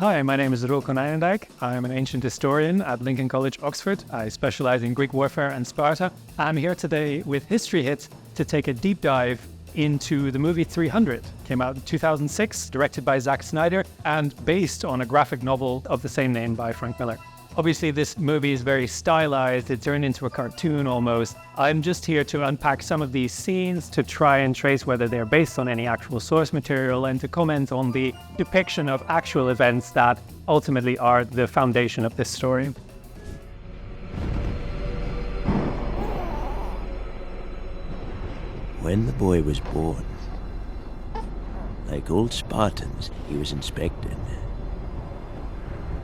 Hi, my name is Roel Konijnendijk. I'm an ancient historian at Lincoln College, Oxford. I specialize in Greek warfare and Sparta. I'm here today with History Hit to take a deep dive into the movie 300. Came out in 2006, directed by Zack Snyder, and based on a graphic novel of the same name by Frank Miller. Obviously, this movie is very stylized. It turned into a cartoon almost. I'm just here to unpack some of these scenes, to try and trace whether they're based on any actual source material, and to comment on the depiction of actual events that ultimately are the foundation of this story. When the boy was born, like old Spartans, he was inspected.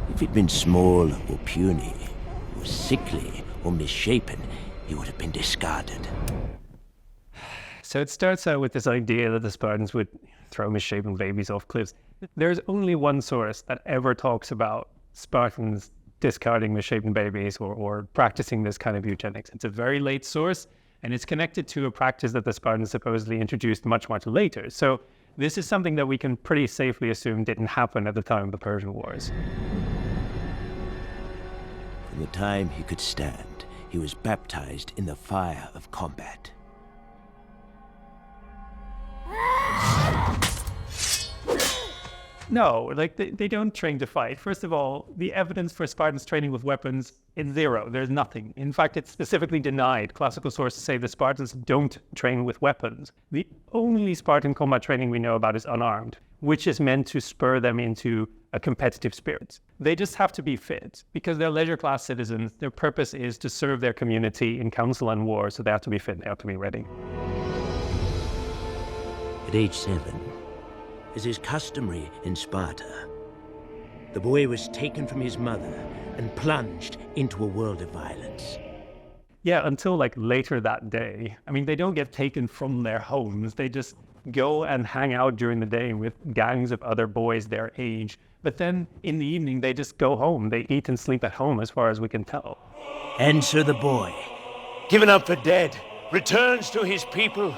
If he'd been small or puny, or sickly or misshapen, he would have been discarded. So it starts out with this idea that the Spartans would throw misshapen babies off cliffs. There's only one source that ever talks about Spartans discarding misshapen babies or practicing this kind of eugenics. It's a very late source, and it's connected to a practice that the Spartans supposedly introduced much, much later. So this is something that we can pretty safely assume didn't happen at the time of the Persian Wars. From the time he could stand, he was baptized in the fire of combat. No, they don't train to fight. First of all, the evidence for Spartans training with weapons is zero. There's nothing. In fact, it's specifically denied. Classical sources say the Spartans don't train with weapons. The only Spartan combat training we know about is unarmed, which is meant to spur them into a competitive spirit. They just have to be fit because they're leisure class citizens. Their purpose is to serve their community in council and war, so they have to be fit, they have to be ready. At age 7, as is customary in Sparta, the boy was taken from his mother and plunged into a world of violence. Yeah, until later that day. I mean, they don't get taken from their homes. They just go and hang out during the day with gangs of other boys their age. But then in the evening, they just go home. They eat and sleep at home, as far as we can tell. And so the boy, given up for dead, returns to his people,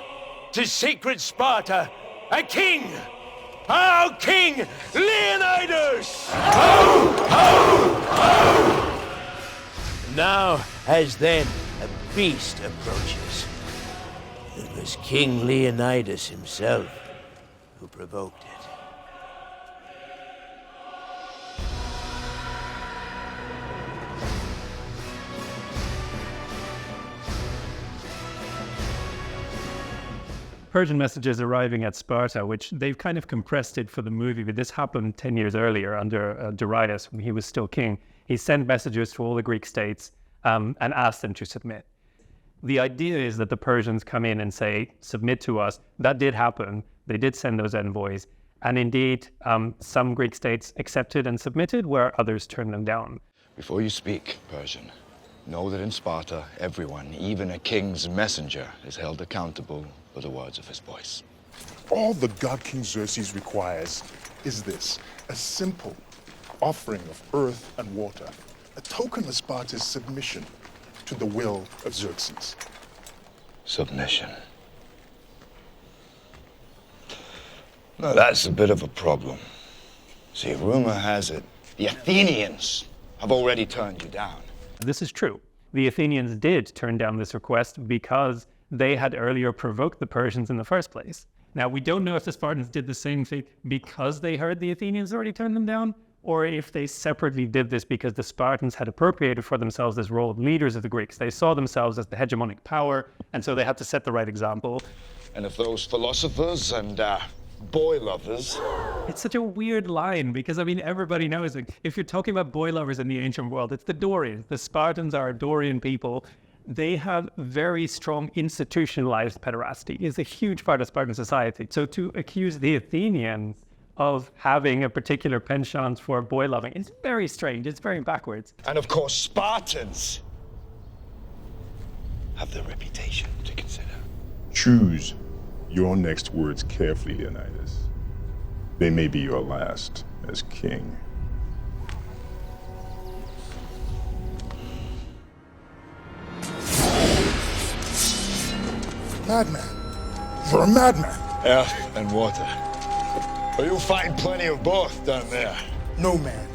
to sacred Sparta, a king! Our king, Leonidas! Ho, ho, ho! Now, as then, a beast approaches. It was King Leonidas himself who provoked it. Persian messages arriving at Sparta, which they've kind of compressed it for the movie, but this happened 10 years earlier under Delios when he was still king. He sent messages to all the Greek states and asked them to submit. The idea is that the Persians come in and say, submit to us. That did happen. They did send those envoys. And indeed, some Greek states accepted and submitted, where others turned them down. Before you speak, Persian, know that in Sparta, everyone, even a king's messenger, is held accountable for the words of his voice. All the god King Xerxes requires is this, a simple offering of earth and water, a token of Sparta's submission to the will of Xerxes. Submission. Now that's a bit of a problem. See, rumor has it, the Athenians have already turned you down. This is true. The Athenians did turn down this request because they had earlier provoked the Persians in the first place. Now, we don't know if the Spartans did the same thing because they heard the Athenians already turned them down, or if they separately did this because the Spartans had appropriated for themselves this role of leaders of the Greeks. They saw themselves as the hegemonic power, and so they had to set the right example. And if those philosophers and boy lovers... It's such a weird line because, I mean, everybody knows, if you're talking about boy lovers in the ancient world, it's the Dorians. The Spartans are a Dorian people. They have very strong institutionalized pederasty. It's a huge part of Spartan society. So to accuse the Athenians of having a particular penchant for boy loving is very strange. It's very backwards. And of course, Spartans have their reputation to consider. Choose your next words carefully, Leonidas. They may be your last as king. Madman. You're a madman. Earth and water. But you'll find plenty of both down there. No man,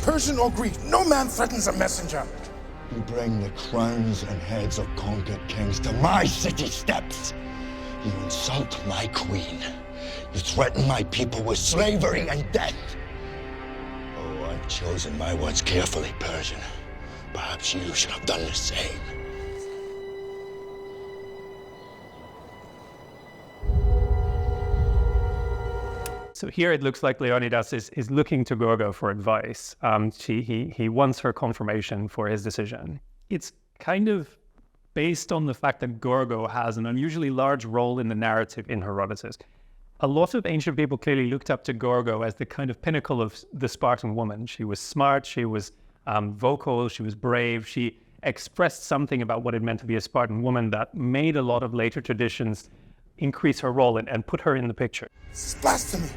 Persian or Greek, no man threatens a messenger. You bring the crowns and heads of conquered kings to my city steps. You insult my queen. You threaten my people with slavery and death. Oh, I've chosen my words carefully, Persian. Perhaps you should have done the same. So here it looks like Leonidas is looking to Gorgo for advice. He wants her confirmation for his decision. It's kind of based on the fact that Gorgo has an unusually large role in the narrative in Herodotus. A lot of ancient people clearly looked up to Gorgo as the kind of pinnacle of the Spartan woman. She was smart, she was vocal, she was brave, she expressed something about what it meant to be a Spartan woman that made a lot of later traditions increase her role and put her in the picture. This is blasphemy.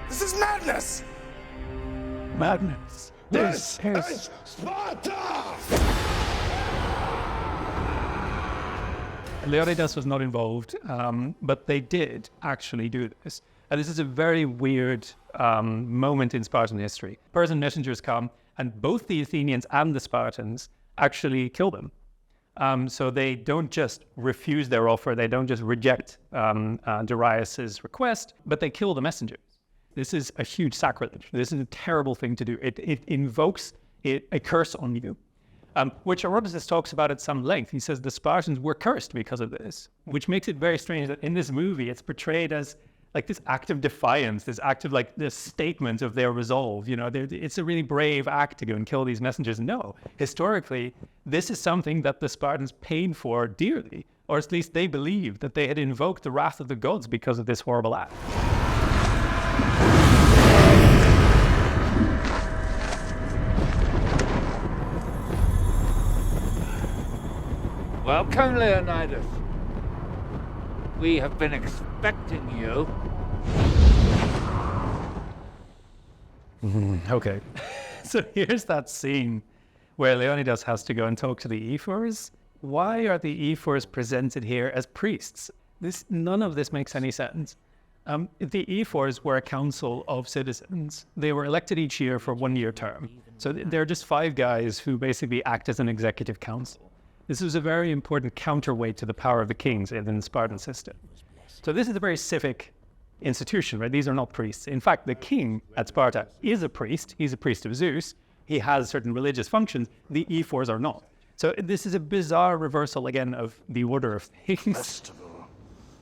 This is madness. Madness. This is Sparta! Leonidas was not involved, but they did actually do this. And this is a very weird moment in Spartan history. Persian messengers come, and both the Athenians and the Spartans actually kill them. So they don't just refuse their offer, they don't just reject Darius's request, but they kill the messengers. This is a huge sacrilege. This is a terrible thing to do. It invokes a curse on you, which Herodotus talks about at some length. He says the Spartans were cursed because of this, which makes it very strange that in this movie it's portrayed as like this act of defiance, this act of like this statement of their resolve. You know, it's a really brave act to go and kill these messengers. No, historically, this is something that the Spartans paid for dearly, or at least they believed that they had invoked the wrath of the gods because of this horrible act. Welcome, Leonidas. We have been expecting you. Okay. So here's that scene where Leonidas has to go and talk to the Ephors. Why are the Ephors presented here as priests? None of this makes any sense. The Ephors were a council of citizens. They were elected each year for 1-year term. So they're just 5 guys who basically act as an executive council. This was a very important counterweight to the power of the kings in the Spartan system. So this is a very civic institution, right? These are not priests. In fact, the king at Sparta is a priest. He's a priest of Zeus. He has certain religious functions. The Ephors are not. So this is a bizarre reversal, again, of the order of things. Festival.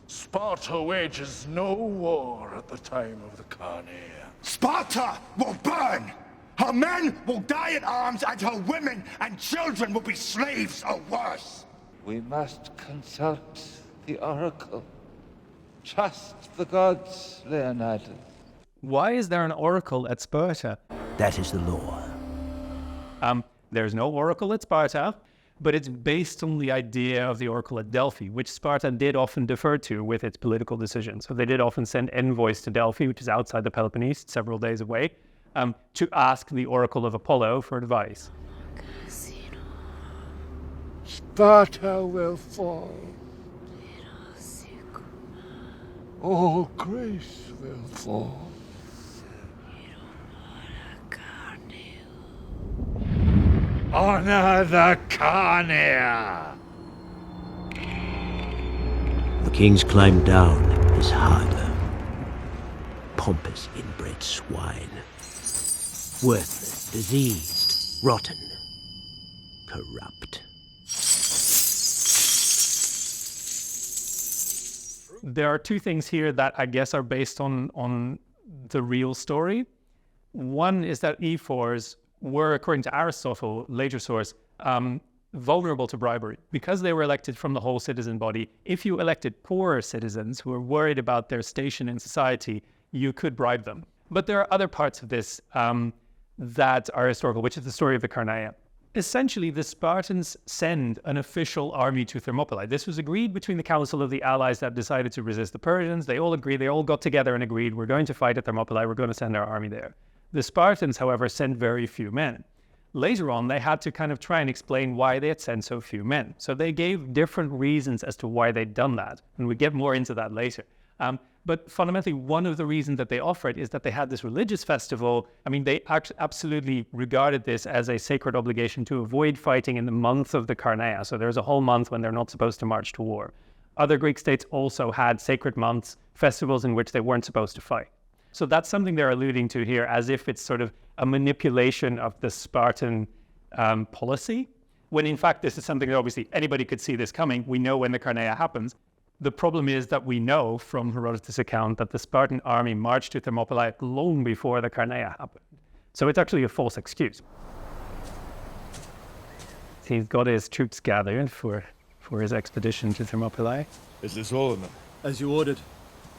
Sparta wages no war at the time of the Carneia. Sparta will burn! Her men will die at arms, and her women and children will be slaves or worse. We must consult the oracle. Trust the gods, Leonidas. Why is there an oracle at Sparta? That is the law. There's no oracle at Sparta, but it's based on the idea of the oracle at Delphi, which Sparta did often defer to with its political decisions. So they did often send envoys to Delphi, which is outside the Peloponnese, several days away, to ask the oracle of Apollo for advice. Sparta will fall. All Greece will fall. Honor the Carneia! The king's climb down is harder. Pompous inbred swine. Worthless, diseased, rotten, corrupt. There are 2 things here that I guess are based on the real story. One is that Ephors were, according to Aristotle, later source, vulnerable to bribery. Because they were elected from the whole citizen body, if you elected poorer citizens who were worried about their station in society, you could bribe them. But there are other parts of this that are historical, which is the story of the Carneia. Essentially, the Spartans send an official army to Thermopylae. This was agreed between the council of the allies that decided to resist the Persians. They all agreed, they all got together and agreed, we're going to fight at Thermopylae, we're going to send our army there. The Spartans, however, sent very few men. Later on, they had to kind of try and explain why they had sent so few men. So they gave different reasons as to why they'd done that, and we get more into that later. But fundamentally, one of the reasons that they offer it is that they had this religious festival. I mean, they absolutely regarded this as a sacred obligation to avoid fighting in the month of the Carneia. So there's a whole month when they're not supposed to march to war. Other Greek states also had sacred months, festivals in which they weren't supposed to fight. So that's something they're alluding to here, as if it's sort of a manipulation of the Spartan policy, when in fact this is something that obviously anybody could see this coming. We know when the Carneia happens. The problem is that we know from Herodotus' account that the Spartan army marched to Thermopylae long before the Carneia happened. So it's actually a false excuse. He's got his troops gathered for his expedition to Thermopylae. Is this all of them? As you ordered.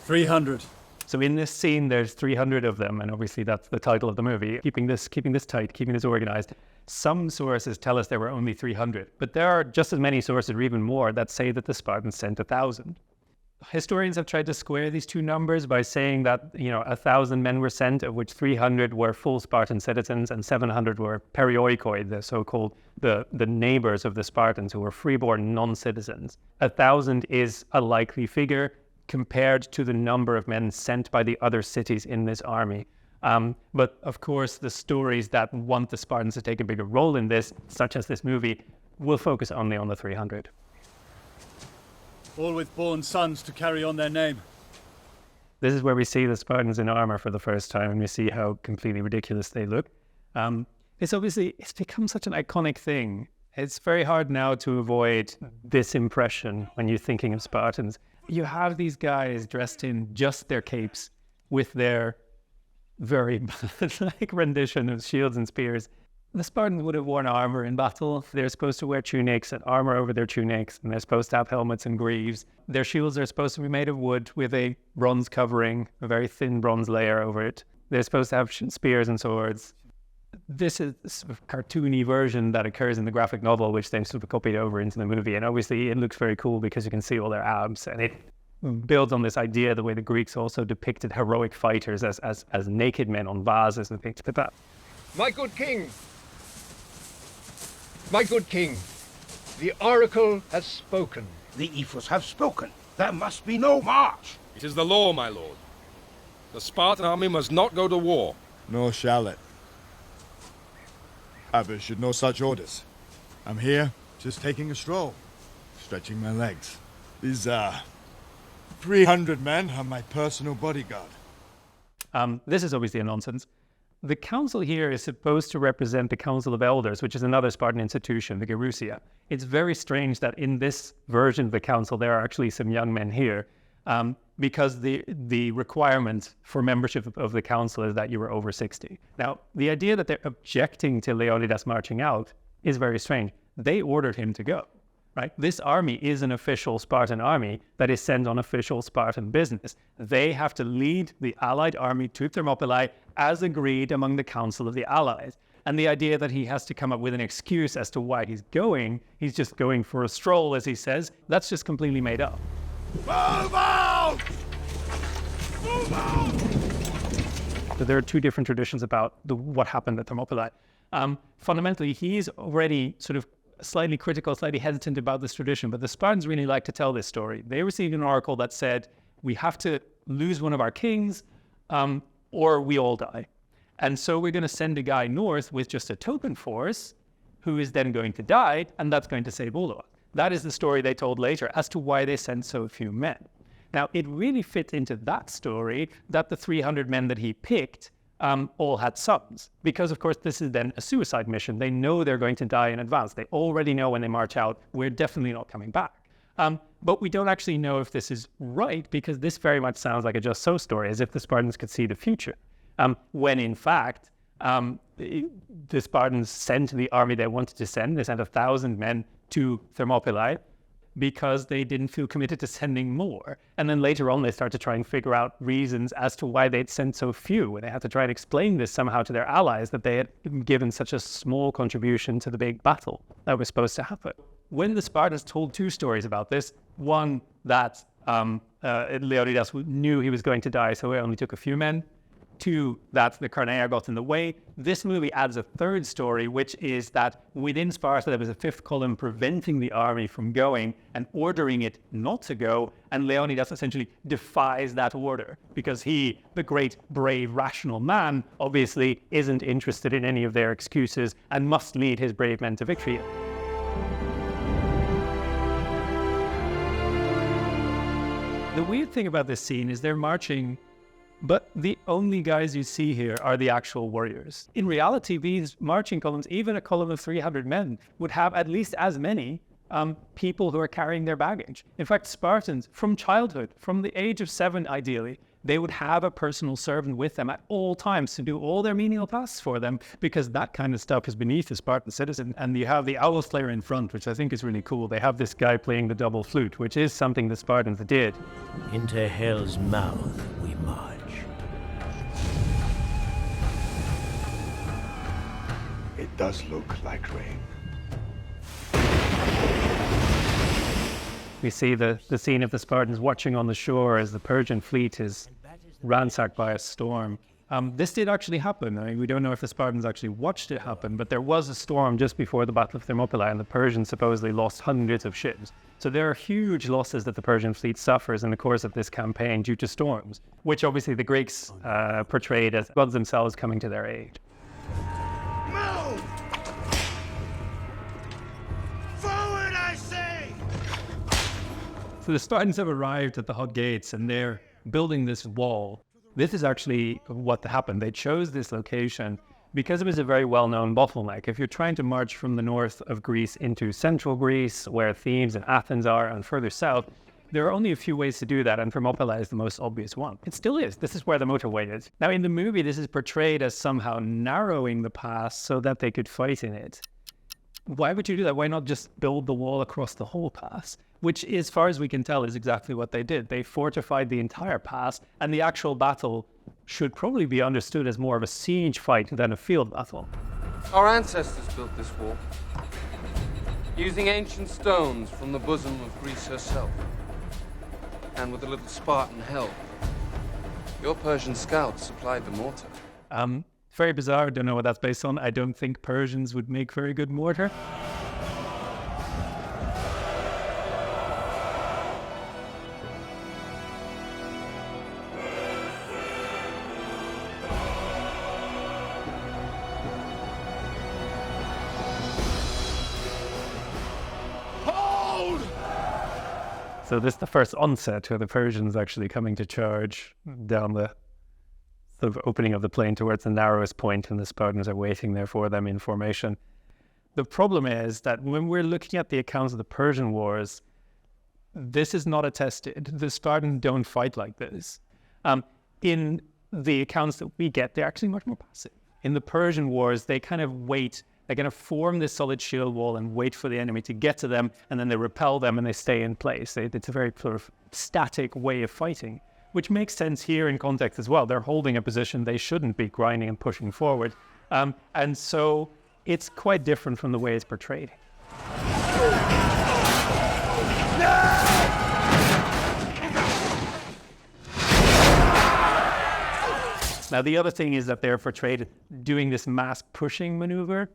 300. So in this scene, there's 300 of them, and obviously that's the title of the movie, keeping this tight, keeping this organized. Some sources tell us there were only 300, but there are just as many sources, or even more, that say that the Spartans sent 1,000. Historians have tried to square these two numbers by saying that, 1,000 men were sent, of which 300 were full Spartan citizens and 700 were perioikoi, the so-called the neighbors of the Spartans, who were freeborn non-citizens. 1,000 is a likely figure compared to the number of men sent by the other cities in this army. But of course, the stories that want the Spartans to take a bigger role in this, such as this movie, will focus only on the 300. All with born sons to carry on their name. This is where we see the Spartans in armor for the first time, and we see how completely ridiculous they look. It's become such an iconic thing. It's very hard now to avoid this impression when you're thinking of Spartans. You have these guys dressed in just their capes with their very like rendition of shields and spears. The Spartans would have worn armor in battle. They're supposed to wear tunics and armor over their tunics, and they're supposed to have helmets and greaves. Their shields are supposed to be made of wood with a bronze covering, a very thin bronze layer over it. They're supposed to have spears and swords. This is a sort of cartoony version that occurs in the graphic novel, which they sort of copied over into the movie. And obviously it looks very cool because you can see all their abs, and it builds on this idea the way the Greeks also depicted heroic fighters as naked men on vases and things like that. My good king, the oracle has spoken. The Ephors have spoken. There must be no march. It is the law, my lord. The Spartan army must not go to war. Nor shall it. I've issued no such orders. I'm here, just taking a stroll, stretching my legs. These, 300 men are my personal bodyguard. This is obviously a nonsense. The council here is supposed to represent the Council of Elders, which is another Spartan institution, the Gerousia. It's very strange that in this version of the council, there are actually some young men here, because the requirement for membership of the council is that you were over 60. Now, the idea that they're objecting to Leonidas marching out is very strange. They ordered him to go, right? This army is an official Spartan army that is sent on official Spartan business. They have to lead the allied army to Thermopylae as agreed among the Council of the Allies. And the idea that he has to come up with an excuse as to why he's just going for a stroll, as he says, that's just completely made up. Move out! Move out! So there are two different traditions about what happened at Thermopylae. Fundamentally, he's already sort of slightly critical, slightly hesitant about this tradition, but the Spartans really like to tell this story. They received an oracle that said, we have to lose one of our kings, or we all die. And so we're going to send a guy north with just a token force who is then going to die, and that's going to save all of us. That is the story they told later as to why they sent so few men. Now, it really fits into that story that the 300 men that he picked all had sons, because of course this is then a suicide mission. They know they're going to die in advance. They already know when they march out, we're definitely not coming back. But we don't actually know if this is right, because this very much sounds like a just so story, as if the Spartans could see the future. When in fact, the Spartans sent the army they wanted to send. They sent 1,000 men to Thermopylae because they didn't feel committed to sending more. And then later on, they started to try and figure out reasons as to why they'd sent so few. And they had to try and explain this somehow to their allies, that they had given such a small contribution to the big battle that was supposed to happen. When the Spartans told two stories about this, one that Leonidas knew he was going to die, so he only took a few men. to that the Carneia got in the way. This movie adds a third story, which is that within Sparta there was a fifth column preventing the army from going and ordering it not to go, and Leonidas essentially defies that order because he, the great, brave, rational man, obviously isn't interested in any of their excuses and must lead his brave men to victory. The weird thing about this scene is they're marching, but the only guys you see here are the actual warriors. In reality, these marching columns, even a column of 300 men, would have at least as many people who are carrying their baggage. In fact, Spartans, from childhood, from the age of 7 ideally, they would have a personal servant with them at all times to do all their menial tasks for them, because that kind of stuff is beneath a Spartan citizen. And you have the owl slayer in front, which I think is really cool. They have this guy playing the double flute, which is something the Spartans did. Into hell's mouth we march. It does look like rain. We see the scene of the Spartans watching on the shore as the Persian fleet is ransacked by a storm. This did actually happen. I mean, we don't know if the Spartans actually watched it happen, but there was a storm just before the Battle of Thermopylae, and the Persians supposedly lost hundreds of ships. So there are huge losses that the Persian fleet suffers in the course of this campaign due to storms, which obviously the Greeks portrayed as gods themselves coming to their aid. Move! Forward, I say! So the Spartans have arrived at the Hot Gates and they're building this wall. This is actually what happened. They chose this location because it was a very well-known bottleneck. If you're trying to march from the north of Greece into central Greece, where Thebes and Athens are, and further south, there are only a few ways to do that, and Thermopylae is the most obvious one. It still is. This is where the motorway is. Now, in the movie, this is portrayed as somehow narrowing the pass so that they could fight in it. Why would you do that? Why not just build the wall across the whole pass? Which, as far as we can tell, is exactly what they did. They fortified the entire pass, and the actual battle should probably be understood as more of a siege fight than a field battle. Our ancestors built this wall, using ancient stones from the bosom of Greece herself, and with a little Spartan help. Your Persian scouts supplied the mortar. Very bizarre. I don't know what that's based on. I don't think Persians would make very good mortar. So this is the first onset where the Persians actually coming to charge down the sort of opening of the plain towards the narrowest point, and the Spartans are waiting there for them in formation. The problem is that when we're looking at the accounts of the Persian wars, this is not attested. The Spartans don't fight like this. In the accounts that we get, they're actually much more passive. In the Persian wars, they kind of wait. They're going to form this solid shield wall and wait for the enemy to get to them, and then they repel them and they stay in place. It's a very sort of static way of fighting, which makes sense here in context as well. They're holding a position they shouldn't be grinding and pushing forward. And so it's quite different from the way it's portrayed. Now, the other thing is that they're portrayed doing this mass pushing maneuver.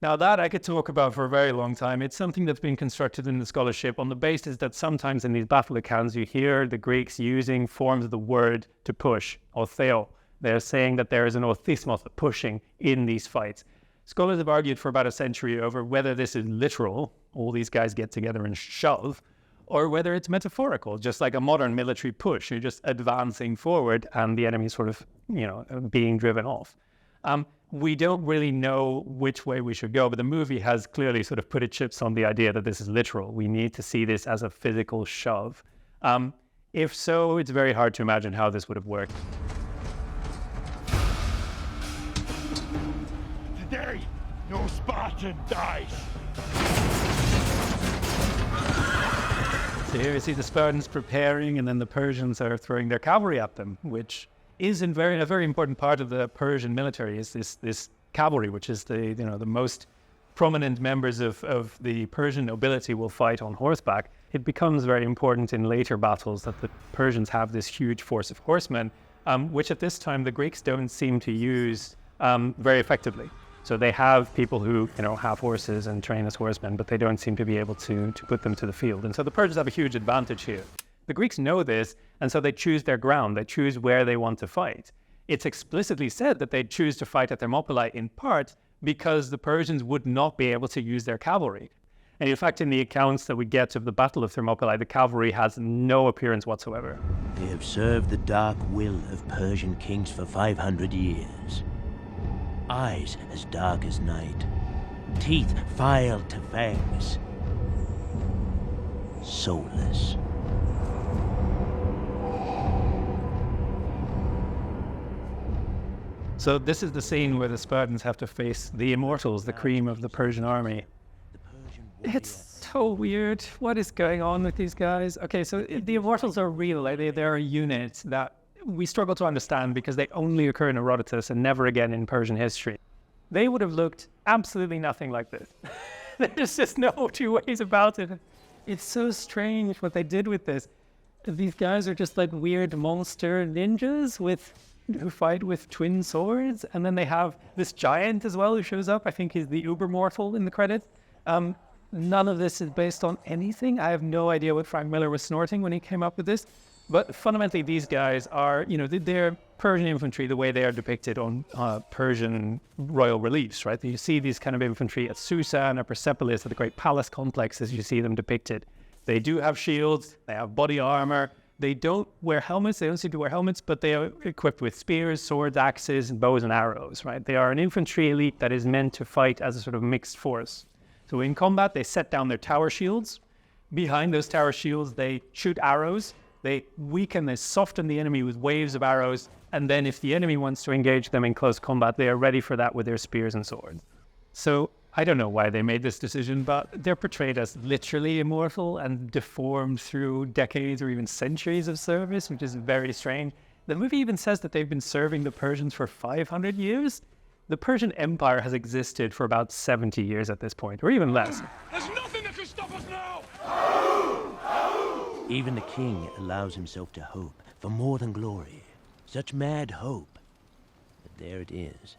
Now, that I could talk about for a very long time. It's something that's been constructed in the scholarship on the basis that sometimes in these battle accounts you hear the Greeks using forms of the word to push, ortheo. They're saying that there is an orthismos, pushing, in these fights. Scholars have argued for about a century over whether this is literal, all these guys get together and shove, or whether it's metaphorical, just like a modern military push. You're just advancing forward and the enemy is sort of, being driven off. We don't really know which way we should go, but the movie has clearly sort of put its chips on the idea that this is literal. We need to see this as a physical shove. If so, it's very hard to imagine how this would have worked. Today, no Spartan dies. So here you see the Spartans preparing, and then the Persians are throwing their cavalry at them, which is a very important part of the Persian military, is this cavalry, which is the most prominent members of the Persian nobility will fight on horseback. It becomes very important in later battles that the Persians have this huge force of horsemen, which at this time the Greeks don't seem to use very effectively. So they have people who, have horses and train as horsemen, but they don't seem to be able to put them to the field. And so the Persians have a huge advantage here. The Greeks know this, and so they choose their ground. They choose where they want to fight. It's explicitly said that they choose to fight at Thermopylae in part because the Persians would not be able to use their cavalry. And in fact, in the accounts that we get of the Battle of Thermopylae, the cavalry has no appearance whatsoever. They have served the dark will of Persian kings for 500 years. Eyes as dark as night, teeth filed to fangs, soulless. So this is the scene where the Spartans have to face the Immortals, the cream of the Persian army. It's so weird. What is going on with these guys? Okay, so the Immortals are real. They're a unit that we struggle to understand because they only occur in Herodotus and never again in Persian history. They would have looked absolutely nothing like this. There's just no two ways about it. It's so strange what they did with this. These guys are just like weird monster ninjas who fight with twin swords, and then they have this giant as well who shows up. I think he's the Uber-Mortal in the credits. None of this is based on anything. I have no idea what Frank Miller was snorting when he came up with this. But fundamentally, these guys are, they're Persian infantry the way they are depicted on Persian royal reliefs, right? You see these kind of infantry at Susa and at Persepolis, at the great palace complexes, you see them depicted. They do have shields, they have body armor, they don't wear helmets, they don't seem to wear helmets, but they are equipped with spears, swords, axes, bows and arrows, right? They are an infantry elite that is meant to fight as a sort of mixed force. So in combat, they set down their tower shields. Behind those tower shields, they shoot arrows. They weaken, they soften the enemy with waves of arrows, and then if the enemy wants to engage them in close combat, they are ready for that with their spears and swords. So I don't know why they made this decision, but they're portrayed as literally immortal and deformed through decades or even centuries of service, which is very strange. The movie even says that they've been serving the Persians for 500 years. The Persian Empire has existed for about 70 years at this point, or even less. There's nothing that can stop us now! Even the king allows himself to hope for more than glory. Such mad hope. But there it is.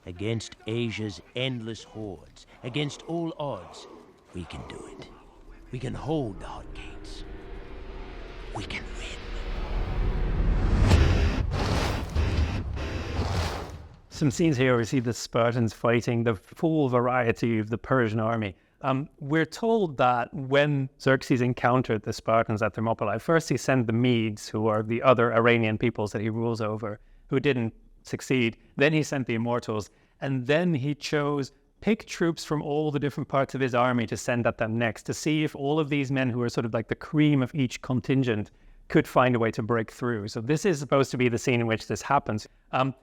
Against Asia's endless hordes, against all odds, we can do it. We can hold the hot gates. We can win. Some scenes here where we see the Spartans fighting the full variety of the Persian army. We're told that when Xerxes encountered the Spartans at Thermopylae, first he sent the Medes, who are the other Iranian peoples that he rules over, who didn't succeed. Then he sent the Immortals, and then he chose pick troops from all the different parts of his army to send at them next, to see if all of these men who are sort of like the cream of each contingent could find a way to break through. So this is supposed to be the scene in which this happens.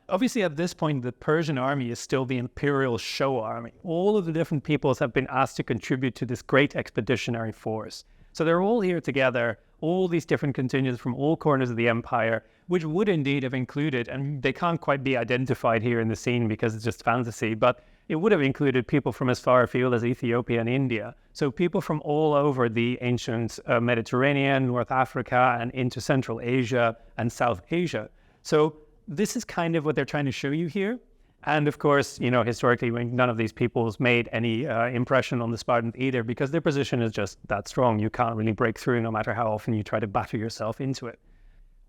Obviously, at this point, the Persian army is still the imperial show army. All of the different peoples have been asked to contribute to this great expeditionary force. So they're all here together, all these different contingents from all corners of the empire, which would indeed have included, and they can't quite be identified here in the scene because it's just fantasy, but it would have included people from as far afield as Ethiopia and India. So people from all over the ancient Mediterranean, North Africa, and into Central Asia and South Asia. So this is kind of what they're trying to show you here. And of course, historically, none of these peoples made any impression on the Spartans either, because their position is just that strong. You can't really break through no matter how often you try to batter yourself into it.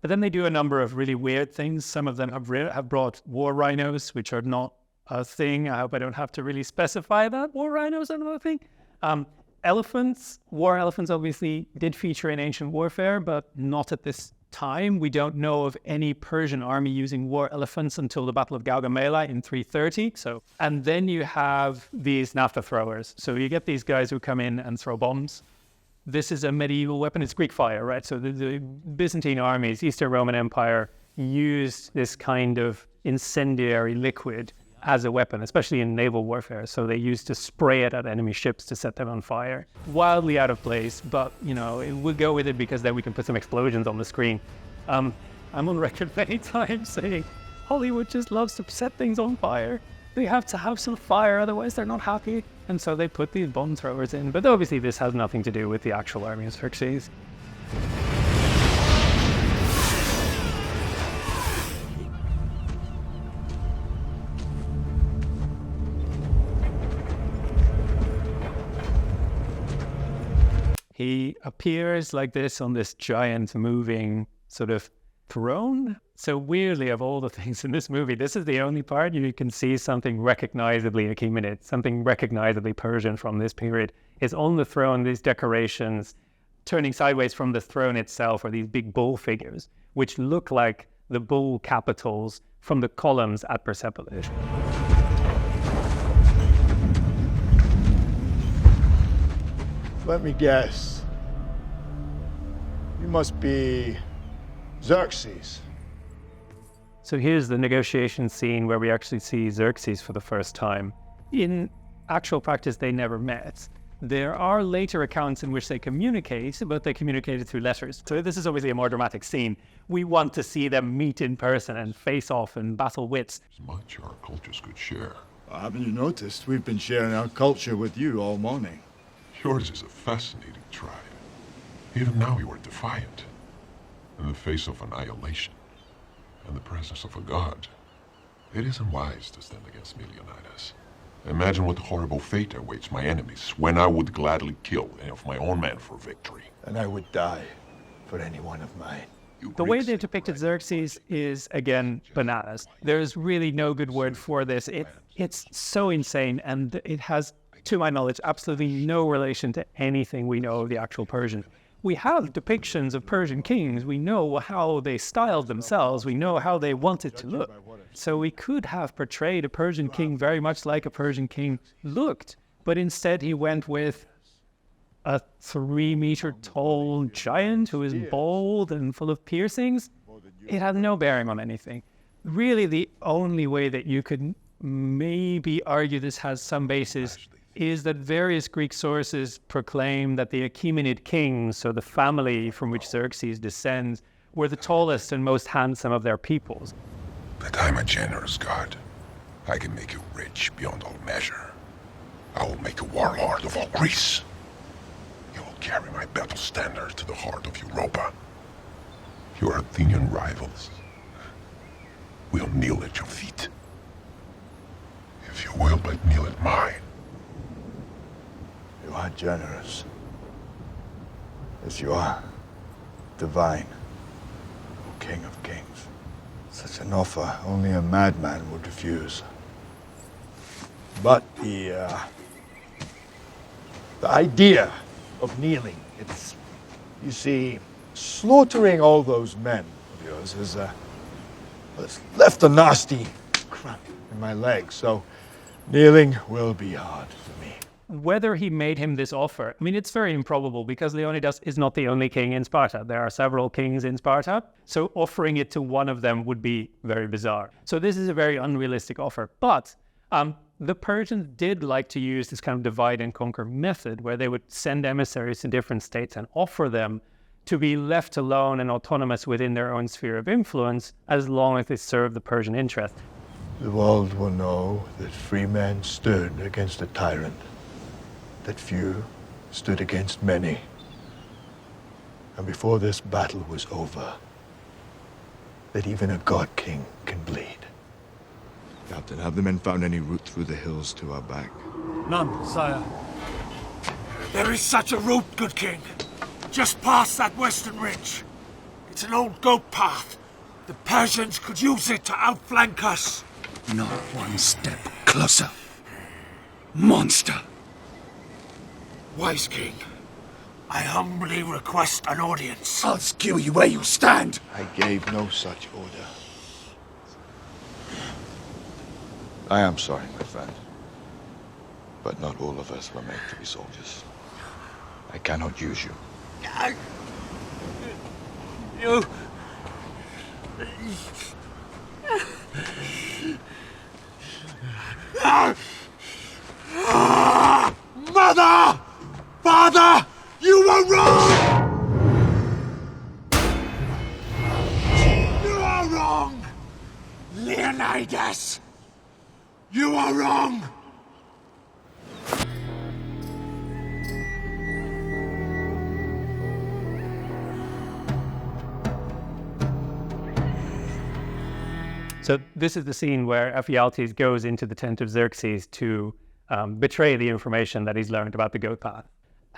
But then they do a number of really weird things. Some of them have brought war rhinos, which are not a thing. I hope I don't have to really specify that. War rhinos are another thing. Elephants, war elephants obviously did feature in ancient warfare, but not at this time. We don't know of any Persian army using war elephants until the Battle of Gaugamela in 330. And then you have these naphtha throwers. So you get these guys who come in and throw bombs. This is a medieval weapon. It's Greek fire, right? So the Byzantine armies, Eastern Roman Empire, used this kind of incendiary liquid as a weapon, especially in naval warfare. So they used to spray it at enemy ships to set them on fire. Wildly out of place, but we'll go with it because then we can put some explosions on the screen. I'm on record many times saying Hollywood just loves to set things on fire. They have to have some fire, otherwise they're not happy. And so they put these bomb throwers in. But obviously this has nothing to do with the actual army of Xerxes. He appears like this on this giant moving sort of throne. So weirdly, of all the things in this movie, this is the only part you can see something recognizably Achaemenid, something recognizably Persian from this period. Is on the throne, these decorations turning sideways from the throne itself are these big bull figures, which look like the bull capitals from the columns at Persepolis. Let me guess. You must be Xerxes. So here's the negotiation scene where we actually see Xerxes for the first time. In actual practice, they never met. There are later accounts in which they communicate, but they communicated through letters. So this is obviously a more dramatic scene. We want to see them meet in person and face off and battle wits. As much our cultures could share. Haven't you noticed? We've been sharing our culture with you all morning. Yours is a fascinating tribe. Even now you are defiant. In the face of annihilation and the presence of a god, it isn't wise to stand against Leonidas. Imagine what horrible fate awaits my enemies when I would gladly kill any of my own men for victory. And I would die for any one of mine. The way they depicted Xerxes is, again, bananas. There's really no good word for this. It's so insane, and it has, to my knowledge, absolutely no relation to anything we know of the actual Persian. We have depictions of Persian kings. We know how they styled themselves. We know how they wanted to look. So we could have portrayed a Persian king very much like a Persian king looked, but instead he went with a 3-meter tall giant who is bald and full of piercings. It has no bearing on anything. Really, the only way that you could maybe argue this has some basis is that various Greek sources proclaim that the Achaemenid kings, so the family from which Xerxes descends, were the tallest and most handsome of their peoples. But I'm a generous god. I can make you rich beyond all measure. I will make a warlord of all Greece. You will carry my battle standard to the heart of Europa. Your Athenian rivals will kneel at your feet. If you will but kneel at mine. You are generous. As you are divine, O King of Kings. Such an offer only a madman would refuse. But the idea of kneeling, it's, you see, slaughtering all those men of yours has left a nasty cramp in my leg, so kneeling will be hard for me. Whether he made him this offer, I mean, it's very improbable because Leonidas is not the only king in Sparta. There are several kings in Sparta, so offering it to one of them would be very bizarre. So this is a very unrealistic offer. But the Persians did like to use this kind of divide and conquer method where they would send emissaries to different states and offer them to be left alone and autonomous within their own sphere of influence as long as they serve the Persian interest. The world will know that free men stood against a tyrant, that few stood against many. And before this battle was over, that even a god king can bleed. Captain, have the men found any route through the hills to our back? None, sire. There is such a route, good king. Just past that western ridge. It's an old goat path. The Persians could use it to outflank us. Not one step closer. Monster! Wise king, I humbly request an audience. I'll skew you where you stand! I gave no such order. I am sorry, my friend. But not all of us were made to be soldiers. I cannot use you. You... Mother! Father! You were wrong! You are wrong! Leonidas! You are wrong! So this is the scene where Ephialtes goes into the tent of Xerxes to betray the information that he's learned about the goat path.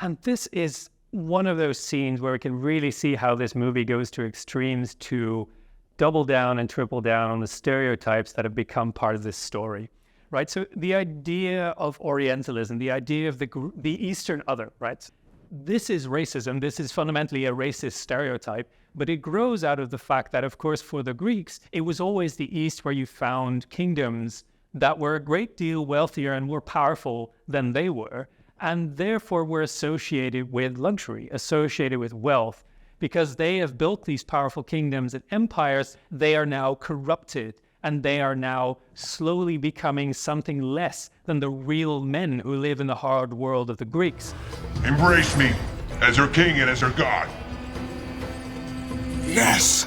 And this is one of those scenes where we can really see how this movie goes to extremes to double down and triple down on the stereotypes that have become part of this story, right? So the idea of Orientalism, the idea of the Eastern other, right? This is racism. This is fundamentally a racist stereotype, but it grows out of the fact that, of course, for the Greeks, it was always the East where you found kingdoms that were a great deal wealthier and more powerful than they were, and therefore were associated with luxury, associated with wealth. Because they have built these powerful kingdoms and empires, they are now corrupted, and they are now slowly becoming something less than the real men who live in the hard world of the Greeks. Embrace me as your king and as your god. Yes!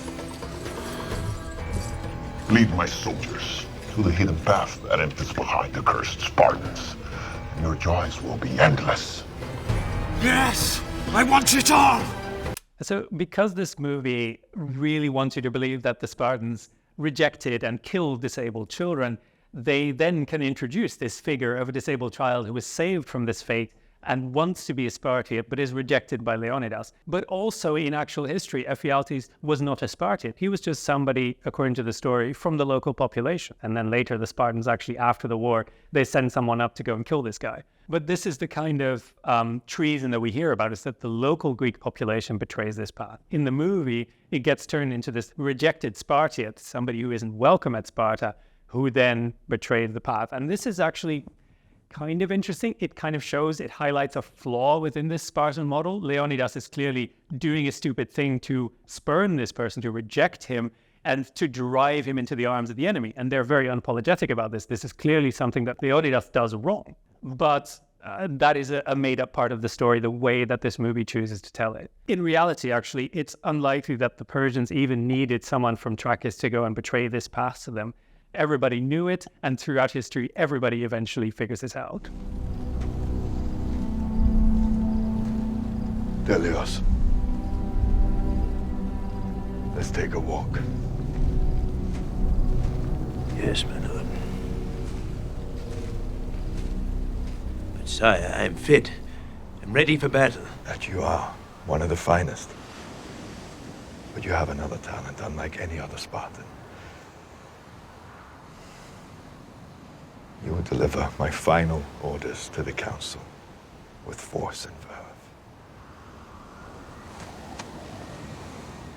Lead my soldiers to the hidden path that enters behind the cursed Spartans. And your joys will be endless. Yes! I want it all! So because this movie really wants you to believe that the Spartans rejected and killed disabled children, they then can introduce this figure of a disabled child who was saved from this fate and wants to be a Spartan, but is rejected by Leonidas. But also in actual history, Ephialtes was not a Spartan. He was just somebody, according to the story, from the local population. And then later the Spartans actually, after the war, they send someone up to go and kill this guy. But this is the kind of treason that we hear about, is that the local Greek population betrays this path. In the movie, it gets turned into this rejected Spartan, somebody who isn't welcome at Sparta, who then betrayed the path. And this is actually kind of interesting. It kind of shows, it highlights a flaw within this Spartan model. Leonidas is clearly doing a stupid thing to spurn this person, to reject him, and to drive him into the arms of the enemy. And they're very unapologetic about this. This is clearly something that Leonidas does wrong. But that is a made-up part of the story, the way that this movie chooses to tell it. In reality, actually, it's unlikely that the Persians even needed someone from Trachis to go and betray this path to them. Everybody knew it, and throughout history, everybody eventually figures this out. Delios, let's take a walk. Yes, my lord. But sire, I am fit. I'm ready for battle. That you are, one of the finest. But you have another talent, unlike any other Spartan. You will deliver my final orders to the council with force and verve.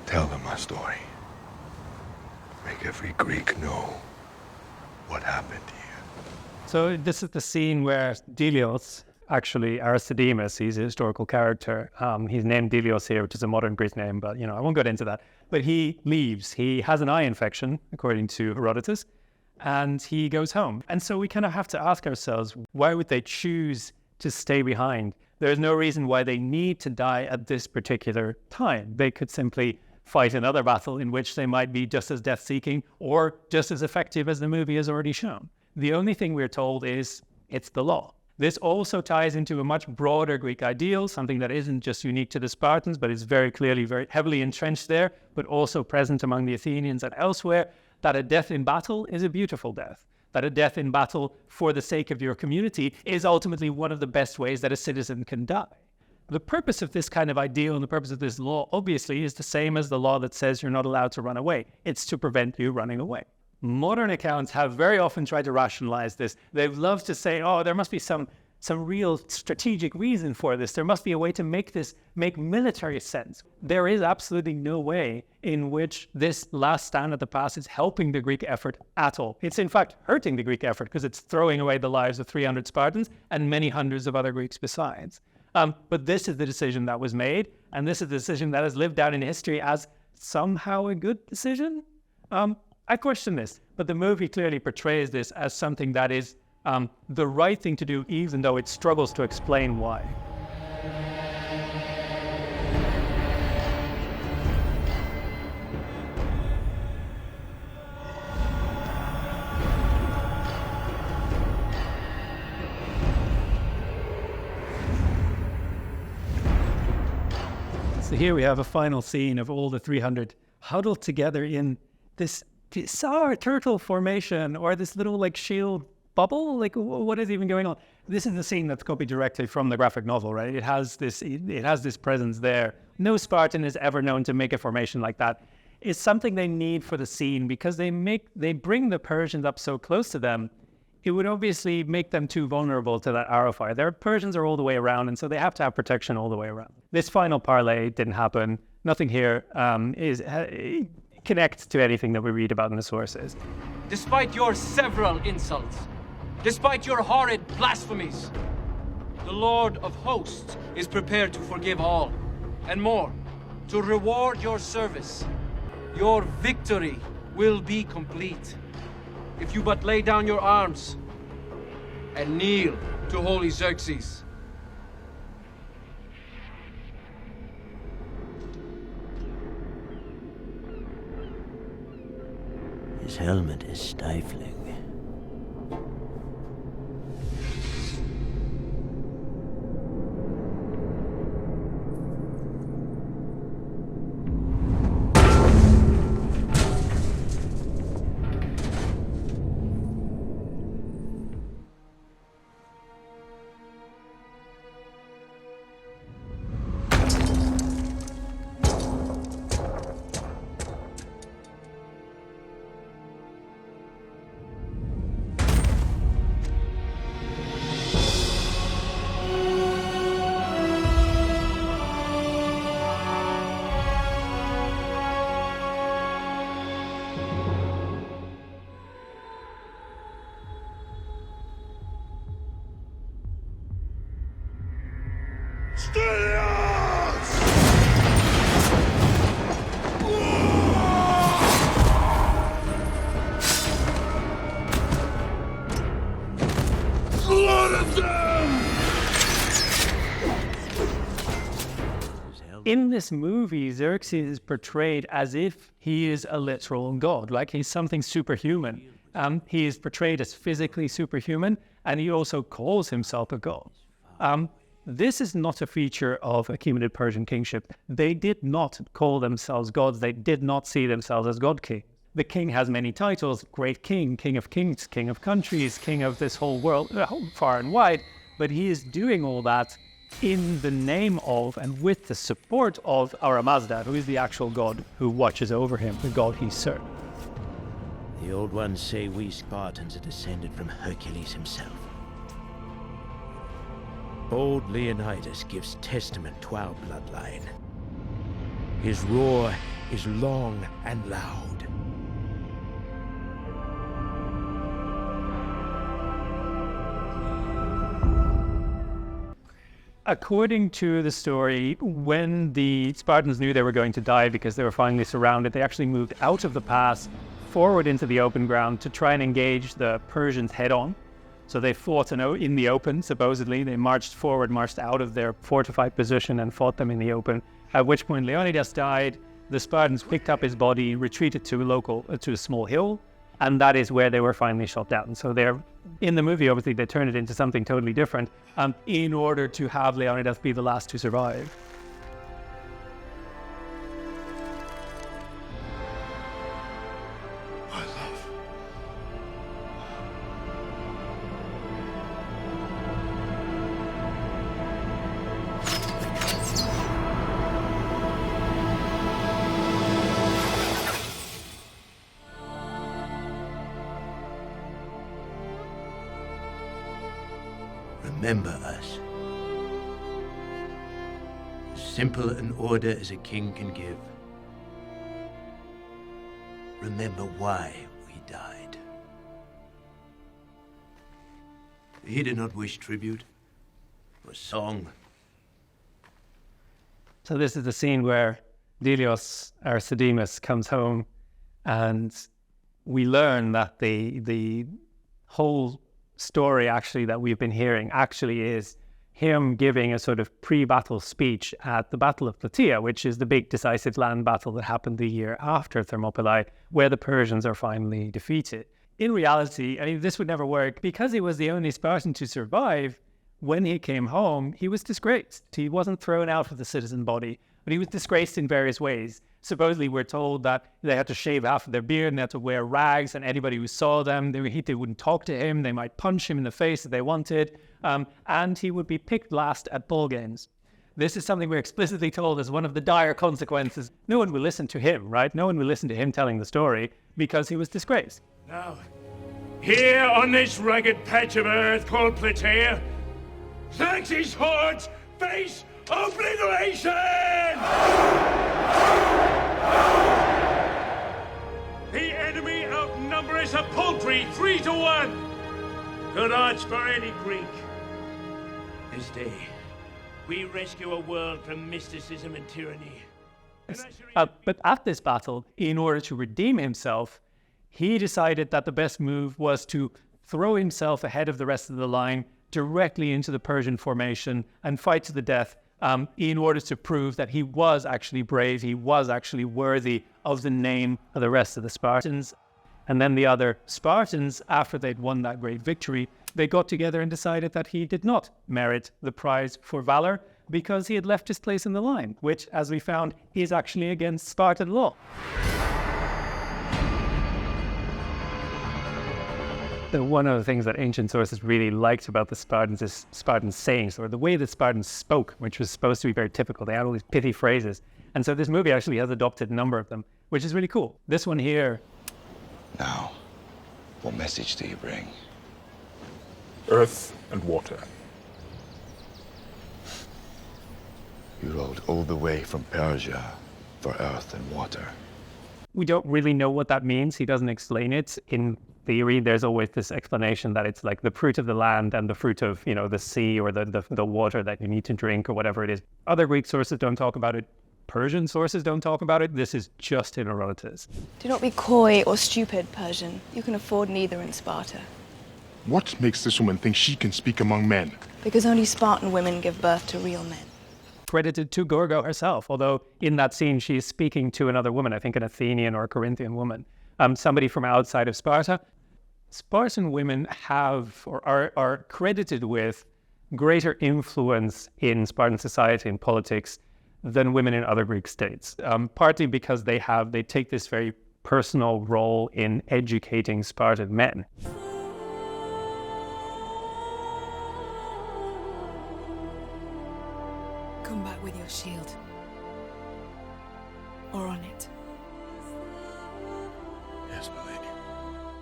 Tell them my story. Make every Greek know what happened here. So this is the scene where Dilios, actually Aristodemus, he's a historical character. He's named Delios here, which is a modern Greek name, but I won't get into that. But he leaves. He has an eye infection, according to Herodotus, and he goes home. And so we kind of have to ask ourselves, why would they choose to stay behind? There's no reason why they need to die at this particular time. They could simply fight another battle in which they might be just as death-seeking or just as effective as the movie has already shown. The only thing we're told is it's the law. This also ties into a much broader Greek ideal, something that isn't just unique to the Spartans, but is very clearly, very heavily entrenched there, but also present among the Athenians and elsewhere, that a death in battle is a beautiful death. That a death in battle for the sake of your community is ultimately one of the best ways that a citizen can die. The purpose of this kind of ideal and the purpose of this law, obviously, is the same as the law that says you're not allowed to run away. It's to prevent you running away. Modern accounts have very often tried to rationalize this. They've loved to say, oh, there must be some real strategic reason for this. There must be a way to make military sense. There is absolutely no way in which this last stand at the pass is helping the Greek effort at all. It's in fact hurting the Greek effort because it's throwing away the lives of 300 Spartans and many hundreds of other Greeks besides. But this is the decision that was made, and this is the decision that has lived down in history as somehow a good decision. I question this, but the movie clearly portrays this as something that is the right thing to do, even though it struggles to explain why. So here we have a final scene of all the 300 huddled together in this bizarre turtle formation, or this little shield bubble? Like, what is even going on? This is the scene that's copied directly from the graphic novel, right? It has this presence there. No Spartan is ever known to make a formation like that. It's something they need for the scene because they bring the Persians up so close to them. It would obviously make them too vulnerable to that arrow fire. Their Persians are all the way around, and so they have to have protection all the way around. This final parley didn't happen. Nothing here connects to anything that we read about in the sources. Despite your several insults, despite your horrid blasphemies, the Lord of Hosts is prepared to forgive all, and more, to reward your service. Your victory will be complete if you but lay down your arms and kneel to holy Xerxes. His helmet is stifling. In this movie, Xerxes is portrayed as if he is a literal god, like he's something superhuman. He is portrayed as physically superhuman, and he also calls himself a god. This is not a feature of Achaemenid Persian kingship. They did not call themselves gods. They did not see themselves as god king. The king has many titles: great king, king of kings, king of countries, king of this whole world, far and wide. But he is doing all that in the name of and with the support of Ahura Mazda, who is the actual god who watches over him, the god he serves. The old ones say we Spartans are descended from Hercules himself. Old Leonidas gives testament to our bloodline. His roar is long and loud. According to the story, when the Spartans knew they were going to die because they were finally surrounded, they actually moved out of the pass, forward into the open ground to try and engage the Persians head-on. So they fought in the open, supposedly. They marched forward, marched out of their fortified position and fought them in the open, at which point Leonidas died. The Spartans picked up his body, retreated to a small hill, and that is where they were finally shot down. So in the movie, obviously, they turned it into something totally different in order to have Leonidas be the last to survive. Remember us. As simple an order as a king can give. Remember why we died. He did not wish tribute or song. So this is the scene where Dilios, our Arcedemus, comes home, and we learn that the whole story actually that we've been hearing actually is him giving a sort of pre-battle speech at the Battle of Plataea, which is the big decisive land battle that happened the year after Thermopylae, where the Persians are finally defeated. In reality, I mean, this would never work. Because he was the only Spartan to survive, when he came home, he was disgraced. He wasn't thrown out of the citizen body, but he was disgraced in various ways. Supposedly, we're told that they had to shave half of their beard and they had to wear rags, and anybody who saw them, they wouldn't talk to him. They might punch him in the face if they wanted, and he would be picked last at ball games. This is something we're explicitly told as one of the dire consequences. No one will listen to him, right? No one will listen to him telling the story because he was disgraced. Now, here on this rugged patch of earth called Plataea, Xerxes' hordes face obliteration! The enemy outnumber us a paltry 3-1. Good odds for any Greek. This day, we rescue a world from mysticism and tyranny. But at this battle, in order to redeem himself, he decided that the best move was to throw himself ahead of the rest of the line directly into the Persian formation and fight to the death in order to prove that he was actually brave, he was actually worthy of the name of the rest of the Spartans. And then the other Spartans, after they'd won that great victory, they got together and decided that he did not merit the prize for valor because he had left his place in the line, which, as we found, is actually against Spartan law. So one of the things that ancient sources really liked about the Spartans is Spartans' sayings, or the way that Spartans spoke, which was supposed to be very typical. They had all these pithy phrases. And so this movie actually has adopted a number of them, which is really cool. This one here. Now, what message do you bring? Earth and water. You rode all the way from Persia for earth and water. We don't really know what that means. He doesn't explain it. In theory, there's always this explanation that it's like the fruit of the land and the fruit of, the sea or the water that you need to drink or whatever it is. Other Greek sources don't talk about it. Persian sources don't talk about it. This is just in Herodotus. Do not be coy or stupid, Persian. You can afford neither in Sparta. What makes this woman think she can speak among men? Because only Spartan women give birth to real men. Credited to Gorgo herself, although in that scene she's speaking to another woman, I think an Athenian or a Corinthian woman, somebody from outside of Sparta. Spartan women have or are credited with greater influence in Spartan society and politics than women in other Greek states, partly because they take this very personal role in educating Spartan men. Come back with your shield. Or on it. Yes, my lady.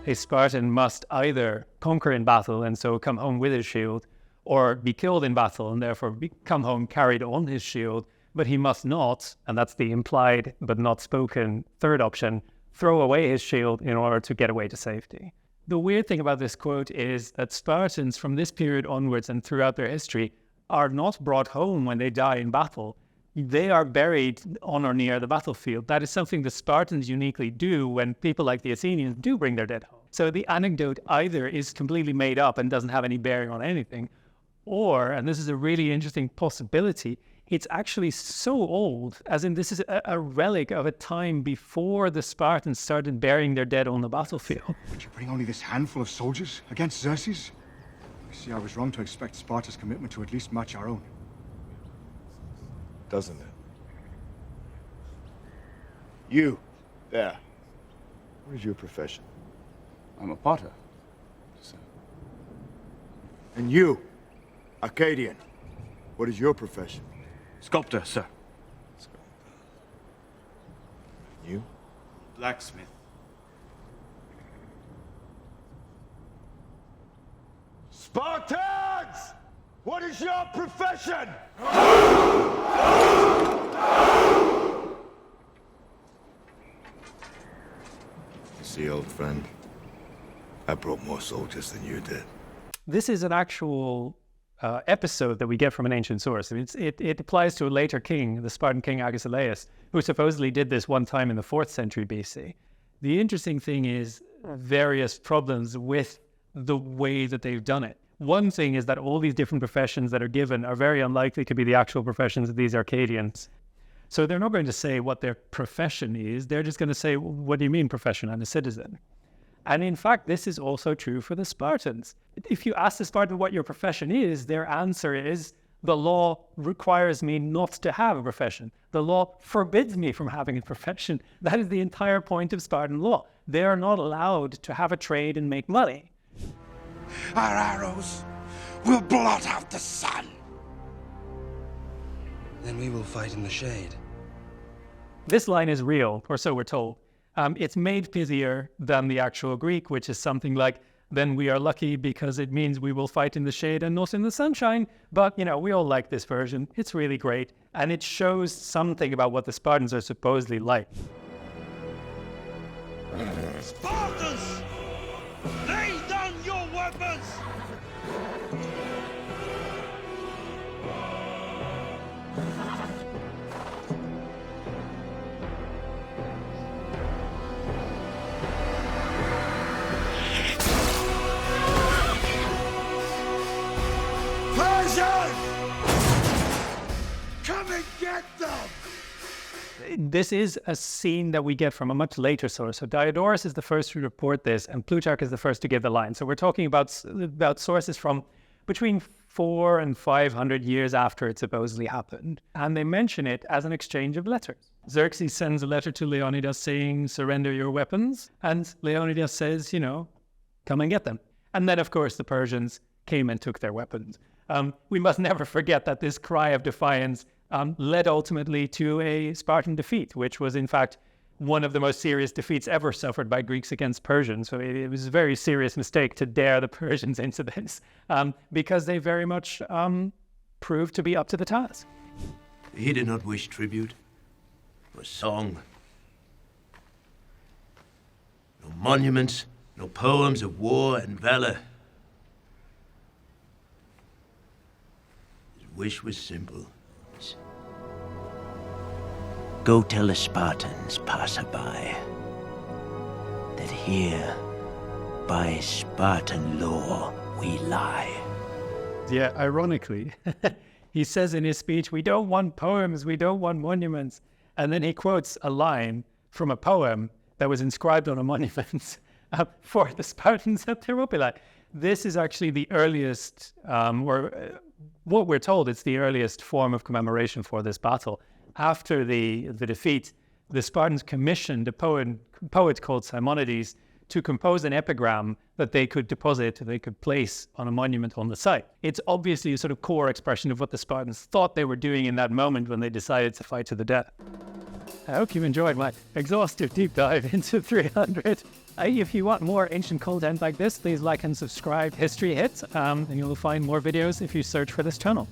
A Spartan must either conquer in battle and so come home with his shield, or be killed in battle and therefore come home carried on his shield, but he must not, and that's the implied but not spoken third option, throw away his shield in order to get away to safety. The weird thing about this quote is that Spartans from this period onwards and throughout their history are not brought home when they die in battle. They are buried on or near the battlefield. That is something the Spartans uniquely do when people like the Athenians do bring their dead home. So the anecdote either is completely made up and doesn't have any bearing on anything, or, and this is a really interesting possibility, it's actually so old, as in this is a relic of a time before the Spartans started burying their dead on the battlefield. Would you bring only this handful of soldiers against Xerxes? I see I was wrong to expect Sparta's commitment to at least match our own. Doesn't it? You, there. What is your profession? I'm a potter, sir. And you, Arcadian. What is your profession? Sculptor, sir. You? Blacksmith. Spartans! What is your profession? You see, old friend, I brought more soldiers than you did. This is an actual episode that we get from an ancient source. I mean, it applies to a later king, the Spartan king Agesilaus, who supposedly did this one time in the 4th century BC. The interesting thing is various problems with the way that they've done it. One thing is that all these different professions that are given are very unlikely to be the actual professions of these Arcadians. So they're not going to say what their profession is. They're just going to say, what do you mean profession? I'm a citizen. And in fact, this is also true for the Spartans. If you ask the Spartan what your profession is, their answer is, The law requires me not to have a profession. The law forbids me from having a profession. That is the entire point of Spartan law. They are not allowed to have a trade and make money. Our arrows will blot out the sun. Then we will fight in the shade. This line is real, or so we're told. It's made pithier than the actual Greek, which is something like, then we are lucky because it means we will fight in the shade and not in the sunshine. But, you know, we all like this version. It's really great. And it shows something about what the Spartans are supposedly like. Spartans! Lay down your weapons! Persian! Come and get them! This is a scene that we get from a much later source. So Diodorus is the first to report this, and Plutarch is the first to give the line. So we're talking about sources from between 400 and 500 years after it supposedly happened. And they mention it as an exchange of letters. Xerxes sends a letter to Leonidas saying, surrender your weapons. And Leonidas says, you know, come and get them. And then, of course, the Persians came and took their weapons. We must never forget that this cry of defiance led ultimately to a Spartan defeat, which was in fact one of the most serious defeats ever suffered by Greeks against Persians. So it was a very serious mistake to dare the Persians into this, because they very much proved to be up to the task. He did not wish tribute, or song, no monuments, no poems of war and valor. His wish was simple. Go tell the Spartans, passerby, that here, by Spartan law, we lie. Yeah, ironically, he says in his speech, we don't want poems, we don't want monuments. And then he quotes a line from a poem that was inscribed on a monument for the Spartans at Thermopylae. This is actually the earliest, what we're told, it's the earliest form of commemoration for this battle. After the defeat, the Spartans commissioned a poet called Simonides to compose an epigram that they could deposit, they could place on a monument on the site. It's obviously a sort of core expression of what the Spartans thought they were doing in that moment when they decided to fight to the death. I hope you enjoyed my exhaustive deep dive into 300. If you want more ancient content like this, please like and subscribe History Hit, and you'll find more videos if you search for this channel.